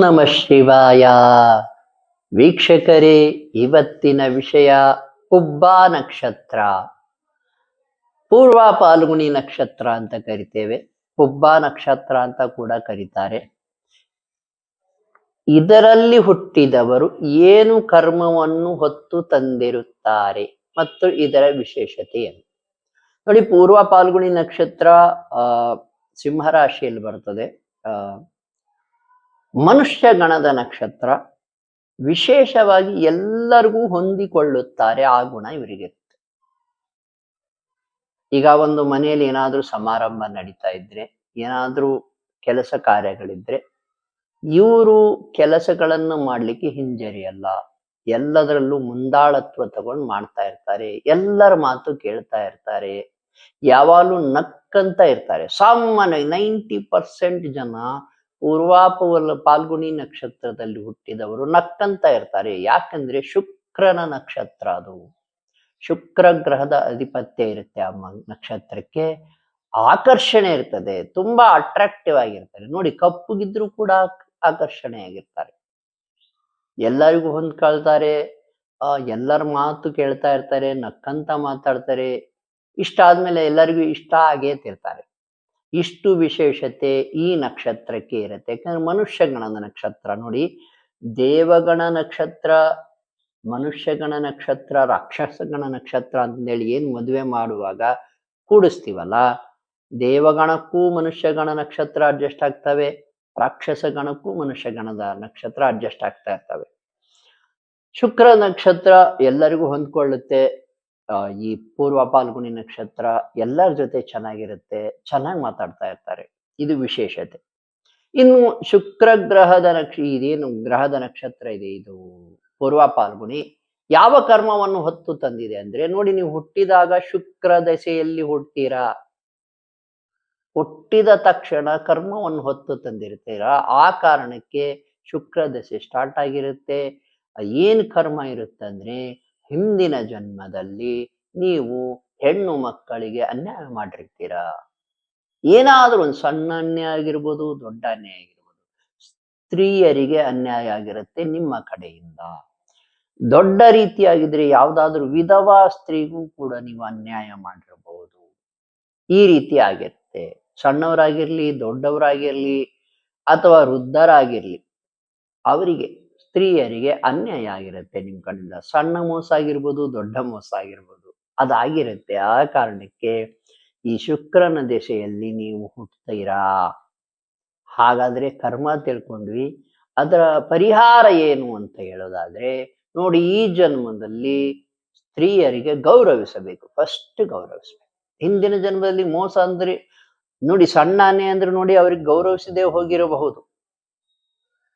ನಮಃ ಶಿವಾಯ. ವೀಕ್ಷಕರೇ, ಇವತ್ತಿನ ವಿಷಯ ಪುಬ್ಬಾ ನಕ್ಷತ್ರ. ಪೂರ್ವ ಪಾಲ್ಗುಣಿ ನಕ್ಷತ್ರ ಅಂತ ಕರಿತೇವೆ, ಪುಬ್ಬಾ ನಕ್ಷತ್ರ ಅಂತ ಕೂಡ ಕರೀತಾರೆ. ಇದರಲ್ಲಿ ಹುಟ್ಟಿದವರು ಏನು ಕರ್ಮವನ್ನು ಹೊತ್ತು ತಂದಿರುತ್ತಾರೆ ಮತ್ತು ಇದರ ವಿಶೇಷತೆ ಏನು ನೋಡಿ. ಪೂರ್ವ ಪಾಲ್ಗುಣಿ ನಕ್ಷತ್ರ ಸಿಂಹರಾಶಿಯಲ್ಲಿ ಬರ್ತದೆ. ಮನುಷ್ಯ ಗಣದ ನಕ್ಷತ್ರ. ವಿಶೇಷವಾಗಿ ಎಲ್ಲರಿಗೂ ಹೊಂದಿಕೊಳ್ಳುತ್ತಾರೆ, ಆ ಗುಣ ಇವರಿಗಿರುತ್ತೆ. ಈಗ ಒಂದು ಮನೆಯಲ್ಲಿ ಏನಾದ್ರೂ ಸಮಾರಂಭ ನಡೀತಾ ಇದ್ರೆ, ಏನಾದ್ರೂ ಕೆಲಸ ಕಾರ್ಯಗಳಿದ್ರೆ, ಇವರು ಕೆಲಸಗಳನ್ನು ಮಾಡ್ಲಿಕ್ಕೆ ಹಿಂಜರಿಯಲ್ಲ. ಎಲ್ಲದರಲ್ಲೂ ಮುಂದಾಳತ್ವ ತಗೊಂಡು ಮಾಡ್ತಾ ಇರ್ತಾರೆ. ಎಲ್ಲರ ಮಾತು ಕೇಳ್ತಾ ಇರ್ತಾರೆ. ಯಾವಾಗಲೂ ನಕ್ಕಂತ ಇರ್ತಾರೆ. ಸಾಮಾನ್ಯ 90% ಜನ ಪಾಲ್ಗುಣಿ ನಕ್ಷತ್ರದಲ್ಲಿ ಹುಟ್ಟಿದವರು ನಕ್ಕಂತ ಇರ್ತಾರೆ. ಯಾಕಂದ್ರೆ ಶುಕ್ರನ ನಕ್ಷತ್ರ ಅದು. ಶುಕ್ರ ಗ್ರಹದ ಅಧಿಪತ್ಯ ಇರುತ್ತೆ ಆ ನಕ್ಷತ್ರಕ್ಕೆ. ಆಕರ್ಷಣೆ ಇರ್ತದೆ, ತುಂಬಾ ಅಟ್ರಾಕ್ಟಿವ್ ಆಗಿರ್ತಾರೆ. ನೋಡಿ, ಕಪ್ಪುಗಿದ್ರು ಕೂಡ ಆಕರ್ಷಣೆಯಾಗಿರ್ತಾರೆ. ಎಲ್ಲರಿಗೂ ಹೊಂದ್ಕೊಳ್ತಾರೆ. ಎಲ್ಲರ ಮಾತು ಕೇಳ್ತಾ ಇರ್ತಾರೆ, ನಕ್ಕಂತ ಮಾತಾಡ್ತಾರೆ. ಇಷ್ಟ ಆದ್ಮೇಲೆ ಎಲ್ಲರಿಗೂ ಇಷ್ಟ ಆಗೇ ತಿರ್ತಾರೆ. ಇಷ್ಟು ವಿಶೇಷತೆ ಈ ನಕ್ಷತ್ರಕ್ಕೆ ಇರುತ್ತೆ. ಯಾಕಂದ್ರೆ ಮನುಷ್ಯಗಣದ ನಕ್ಷತ್ರ. ನೋಡಿ, ದೇವಗಣ ನಕ್ಷತ್ರ, ಮನುಷ್ಯಗಣ ನಕ್ಷತ್ರ, ರಾಕ್ಷಸಗಣ ನಕ್ಷತ್ರ ಅಂತೇಳಿ ಏನ್ ಮದುವೆ ಮಾಡುವಾಗ ಕೂಡಿಸ್ತೀವಲ್ಲ, ದೇವಗಣಕ್ಕೂ ಮನುಷ್ಯಗಣ ನಕ್ಷತ್ರ ಅಡ್ಜಸ್ಟ್ ಆಗ್ತವೆ, ರಾಕ್ಷಸ ಗಣಕ್ಕೂ ಮನುಷ್ಯಗಣದ ನಕ್ಷತ್ರ ಅಡ್ಜಸ್ಟ್ ಆಗ್ತಾ ಇರ್ತವೆ. ಶುಕ್ರ ನಕ್ಷತ್ರ ಎಲ್ಲರಿಗೂ ಹೊಂದ್ಕೊಳ್ಳುತ್ತೆ. ಈ ಪೂರ್ವ ಪಾಲ್ಗುಣಿ ನಕ್ಷತ್ರ ಎಲ್ಲರ ಜೊತೆ ಚೆನ್ನಾಗಿರುತ್ತೆ, ಚೆನ್ನಾಗಿ ಮಾತಾಡ್ತಾ ಇರ್ತಾರೆ. ಇದು ವಿಶೇಷತೆ. ಇನ್ನು ಶುಕ್ರ ಗ್ರಹದ ಇದೇನು ಗ್ರಹದ ನಕ್ಷತ್ರ ಇದೆ, ಇದು ಪೂರ್ವ ಪಾಲ್ಗುಣಿ, ಯಾವ ಕರ್ಮವನ್ನು ಹೊತ್ತು ತಂದಿದೆ ಅಂದ್ರೆ, ನೋಡಿ, ನೀವು ಹುಟ್ಟಿದಾಗ ಶುಕ್ರ ದಶೆಯಲ್ಲಿ ಹುಡ್ತೀರಾ. ಹುಟ್ಟಿದ ತಕ್ಷಣ ಕರ್ಮವನ್ನು ಹೊತ್ತು ತಂದಿರ್ತೀರಾ. ಆ ಕಾರಣಕ್ಕೆ ಶುಕ್ರ ದಶೆ ಸ್ಟಾರ್ಟ್ ಆಗಿರುತ್ತೆ. ಏನ್ ಕರ್ಮ ಇರುತ್ತೆ ಅಂದ್ರೆ, ಹಿಂದಿನ ಜನ್ಮದಲ್ಲಿ ನೀವು ಹೆಣ್ಣು ಮಕ್ಕಳಿಗೆ ಅನ್ಯಾಯ ಮಾಡಿರ್ತೀರಾ. ಏನಾದ್ರೂ ಒಂದು ಸಣ್ಣ ಅನ್ಯಾಯ ಆಗಿರ್ಬೋದು, ದೊಡ್ಡ ಅನ್ಯಾಯ ಆಗಿರ್ಬೋದು. ಸ್ತ್ರೀಯರಿಗೆ ಅನ್ಯಾಯ ಆಗಿರುತ್ತೆ ನಿಮ್ಮ ಕಡೆಯಿಂದ. ದೊಡ್ಡ ರೀತಿಯಾಗಿದ್ರೆ ಯಾವ್ದಾದ್ರು ವಿಧವಾ ಸ್ತ್ರೀಗೂ ಕೂಡ ನೀವು ಅನ್ಯಾಯ ಮಾಡಿರಬಹುದು. ಈ ರೀತಿ ಆಗಿರುತ್ತೆ. ಸಣ್ಣವರಾಗಿರ್ಲಿ, ದೊಡ್ಡವರಾಗಿರ್ಲಿ, ಅಥವಾ ವೃದ್ಧರಾಗಿರ್ಲಿ, ಅವರಿಗೆ ಸ್ತ್ರೀಯರಿಗೆ ಅನ್ಯಾಯ ಆಗಿರುತ್ತೆ ನಿಮ್ ಕಡೆಯಿಂದ. ಸಣ್ಣ ಮೋಸ ಆಗಿರ್ಬೋದು, ದೊಡ್ಡ ಮೋಸ ಆಗಿರ್ಬೋದು, ಅದಾಗಿರುತ್ತೆ. ಆ ಕಾರಣಕ್ಕೆ ಈ ಶುಕ್ರನ ದಶೆಯಲ್ಲಿ ನೀವು ಹುಟ್ಟುತ್ತೀರಾ. ಹಾಗಾದ್ರೆ ಕರ್ಮ ತಿಳ್ಕೊಂಡ್ವಿ. ಅದರ ಪರಿಹಾರ ಏನು ಅಂತ ಹೇಳೋದಾದ್ರೆ, ನೋಡಿ, ಈ ಜನ್ಮದಲ್ಲಿ ಸ್ತ್ರೀಯರಿಗೆ ಗೌರವಿಸಬೇಕು. ಫಸ್ಟ್ ಗೌರವಿಸ್ಬೇಕು. ಹಿಂದಿನ ಜನ್ಮದಲ್ಲಿ ಮೋಸ ಅಂದ್ರೆ, ನೋಡಿ, ಸಣ್ಣ ಅನ್ಯಾಯ ಅಂದ್ರೆ ನೋಡಿ, ಅವ್ರಿಗೆ ಗೌರವಿಸದೆ ಹೋಗಿರಬಹುದು,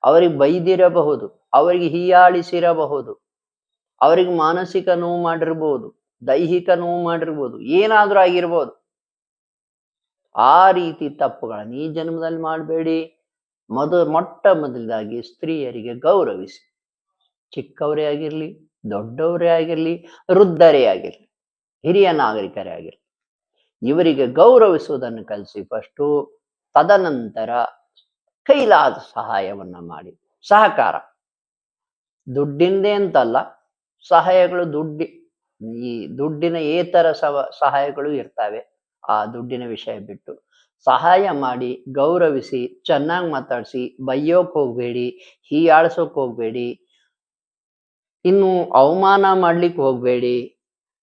ಅವರಿಗೆ ಬೈದಿರಬಹುದು, ಅವರಿಗೆ ಹೀಯಾಳಿಸಿರಬಹುದು, ಅವರಿಗೆ ಮಾನಸಿಕ ನೋವು ಮಾಡಿರ್ಬೋದು, ದೈಹಿಕ ನೋವು ಮಾಡಿರ್ಬೋದು, ಏನಾದ್ರೂ ಆಗಿರ್ಬೋದು. ಆ ರೀತಿ ತಪ್ಪುಗಳನ್ನು ಈ ಜನ್ಮದಲ್ಲಿ ಮಾಡಬೇಡಿ. ಮೊಟ್ಟ ಮೊದಲಾಗಿ ಸ್ತ್ರೀಯರಿಗೆ ಗೌರವಿಸಿ. ಚಿಕ್ಕವರೇ ಆಗಿರ್ಲಿ, ದೊಡ್ಡವರೇ ಆಗಿರ್ಲಿ, ವೃದ್ಧರೇ ಆಗಿರ್ಲಿ, ಹಿರಿಯ ನಾಗರಿಕರೇ ಆಗಿರ್ಲಿ, ಇವರಿಗೆ ಗೌರವಿಸುವುದನ್ನು ಕಲಿಸಿ ಫಸ್ಟು. ತದನಂತರ ಕೈಲಾದ ಸಹಾಯವನ್ನ ಮಾಡಿ. ಸಹಕಾರ, ದುಡ್ಡಿಂದೇ ಅಂತಲ್ಲ, ಸಹಾಯಗಳು ಈ ದುಡ್ಡಿನ ಏತರ ಸಹಾಯಗಳು ಇರ್ತವೆ. ಆ ದುಡ್ಡಿನ ವಿಷಯ ಬಿಟ್ಟು ಸಹಾಯ ಮಾಡಿ, ಗೌರವಿಸಿ, ಚೆನ್ನಾಗಿ ಮಾತಾಡಿಸಿ. ಬೈಯೋಕ್ ಹೋಗ್ಬೇಡಿ, ಹೀಯಾಳ್ಸೋಕ್ ಹೋಗ್ಬೇಡಿ, ಇನ್ನು ಅವಮಾನ ಮಾಡ್ಲಿಕ್ಕೆ ಹೋಗ್ಬೇಡಿ.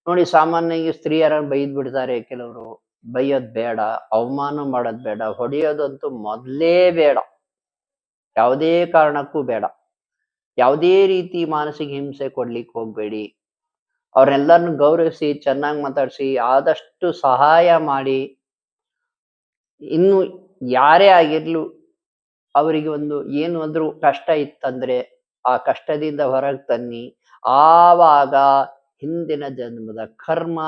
ನೋಡಿ, ಸಾಮಾನ್ಯವಾಗಿ ಸ್ತ್ರೀಯರನ್ನು ಬೈದ್ ಬಿಡ್ತಾರೆ ಕೆಲವರು. ಬೈಯೋದ್ ಬೇಡ, ಅವಮಾನ ಮಾಡೋದ್ ಬೇಡ, ಹೊಡೆಯೋದಂತೂ ಮೊದಲೇ ಬೇಡ, ಯಾವುದೇ ಕಾರಣಕ್ಕೂ ಬೇಡ. ಯಾವುದೇ ರೀತಿ ಮಾನಸಿಕ ಹಿಂಸೆ ಕೊಡ್ಲಿಕ್ಕೆ ಹೋಗ್ಬೇಡಿ. ಅವ್ರನ್ನೆಲ್ಲರನ್ನು ಗೌರವಿಸಿ, ಚೆನ್ನಾಗಿ ಮಾತಾಡಿಸಿ, ಆದಷ್ಟು ಸಹಾಯ ಮಾಡಿ. ಇನ್ನು ಯಾರೇ ಆಗಿರ್ಲು, ಅವರಿಗೆ ಒಂದು ಏನಾದ್ರೂ ಕಷ್ಟ ಇತ್ತಂದ್ರೆ ಆ ಕಷ್ಟದಿಂದ ಹೊರಗೆ ತನ್ನಿ. ಆವಾಗ ಹಿಂದಿನ ಜನ್ಮದ ಕರ್ಮ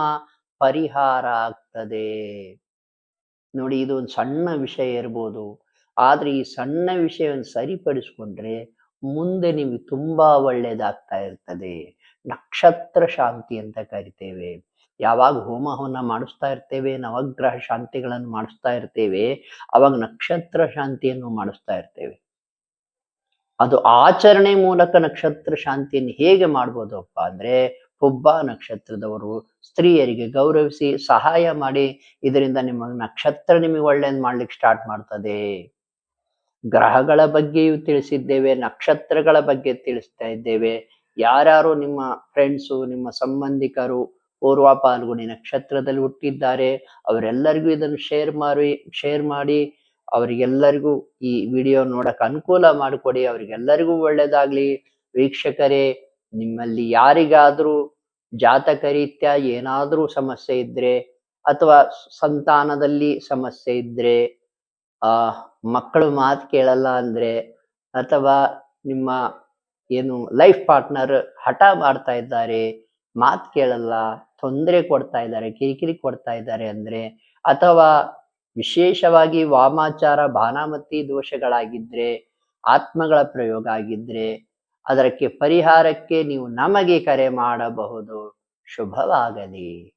ಪರಿಹಾರ ಆಗ್ತದೆ. ನೋಡಿ, ಇದು ಒಂದು ಸಣ್ಣ ವಿಷಯ ಇರ್ಬೋದು, ಆದ್ರೆ ಈ ಸಣ್ಣ ವಿಷಯವನ್ನು ಸರಿಪಡಿಸ್ಕೊಂಡ್ರೆ ಮುಂದೆ ನಿಮಗೆ ತುಂಬಾ ಒಳ್ಳೇದಾಗ್ತಾ ಇರ್ತದೆ. ನಕ್ಷತ್ರ ಶಾಂತಿ ಅಂತ ಕರಿತೇವೆ. ಯಾವಾಗ ಹೋಮ ಹವನ ಮಾಡಿಸ್ತಾ ಇರ್ತೇವೆ, ನವಗ್ರಹ ಶಾಂತಿಗಳನ್ನು ಮಾಡಿಸ್ತಾ ಇರ್ತೇವೆ, ಅವಾಗ ನಕ್ಷತ್ರ ಶಾಂತಿಯನ್ನು ಮಾಡಿಸ್ತಾ ಇರ್ತೇವೆ. ಅದು ಆಚರಣೆ ಮೂಲಕ ನಕ್ಷತ್ರ ಶಾಂತಿಯನ್ನು ಹೇಗೆ ಮಾಡ್ಬೋದಪ್ಪ ಅಂದ್ರೆ, ಪುಬ್ಬ ನಕ್ಷತ್ರದವರು ಸ್ತ್ರೀಯರಿಗೆ ಗೌರವಿಸಿ ಸಹಾಯ ಮಾಡಿ, ಇದರಿಂದ ನಿಮ್ಮ ನಕ್ಷತ್ರ ನಿಮಗೆ ಒಳ್ಳೇದ್ ಮಾಡ್ಲಿಕ್ಕೆ ಸ್ಟಾರ್ಟ್ ಮಾಡ್ತದೆ. ಗ್ರಹಗಳ ಬಗ್ಗೆಯೂ ತಿಳಿಸಿದ್ದೇವೆ, ನಕ್ಷತ್ರಗಳ ಬಗ್ಗೆ ತಿಳಿಸ್ತಾ ಇದ್ದೇವೆ. ಯಾರ್ಯಾರು ನಿಮ್ಮ ಫ್ರೆಂಡ್ಸು, ನಿಮ್ಮ ಸಂಬಂಧಿಕರು ಪೂರ್ವ ಪಾಲ್ಗುಣಿ ನಕ್ಷತ್ರದಲ್ಲಿ ಹುಟ್ಟಿದ್ದಾರೆ, ಅವರೆಲ್ಲರಿಗೂ ಇದನ್ನು ಶೇರ್ ಮಾಡಿ ಅವರಿಗೆಲ್ಲರಿಗೂ ಈ ವಿಡಿಯೋ ನೋಡಕ್ ಅನುಕೂಲ ಮಾಡಿಕೊಡಿ. ಅವರಿಗೆಲ್ಲರಿಗೂ ಒಳ್ಳೇದಾಗ್ಲಿ. ವೀಕ್ಷಕರೇ, ನಿಮ್ಮಲ್ಲಿ ಯಾರಿಗಾದ್ರೂ ಜಾತಕ ರೀತ್ಯ ಏನಾದ್ರೂ ಸಮಸ್ಯೆ ಇದ್ರೆ, ಅಥವಾ ಸಂತಾನದಲ್ಲಿ ಸಮಸ್ಯೆ ಇದ್ರೆ, ಆ ಮಕ್ಕಳು ಮಾತು ಕೇಳಲ್ಲ ಅಂದ್ರೆ, ಅಥವಾ ನಿಮ್ಮ ಏನು ಲೈಫ್ ಪಾರ್ಟ್ನರ್ ಹಠ ಮಾಡ್ತಾ ಇದ್ದಾರೆ, ಮಾತು ಕೇಳಲ್ಲ, ತೊಂದರೆ ಕೊಡ್ತಾ ಇದ್ದಾರೆ, ಕಿರಿಕಿರಿ ಕೊಡ್ತಾ ಇದ್ದಾರೆ ಅಂದ್ರೆ, ಅಥವಾ ವಿಶೇಷವಾಗಿ ವಾಮಾಚಾರ ಭಾನಾಮತಿ ದೋಷಗಳಾಗಿದ್ರೆ, ಆತ್ಮಗಳ ಪ್ರಯೋಗ ಆಗಿದ್ರೆ, ಅದಕ್ಕೆ ಪರಿಹಾರಕ್ಕೆ ನೀವು ನಮಗೆ ಕರೆ ಮಾಡಬಹುದು. ಶುಭವಾಗಲಿ.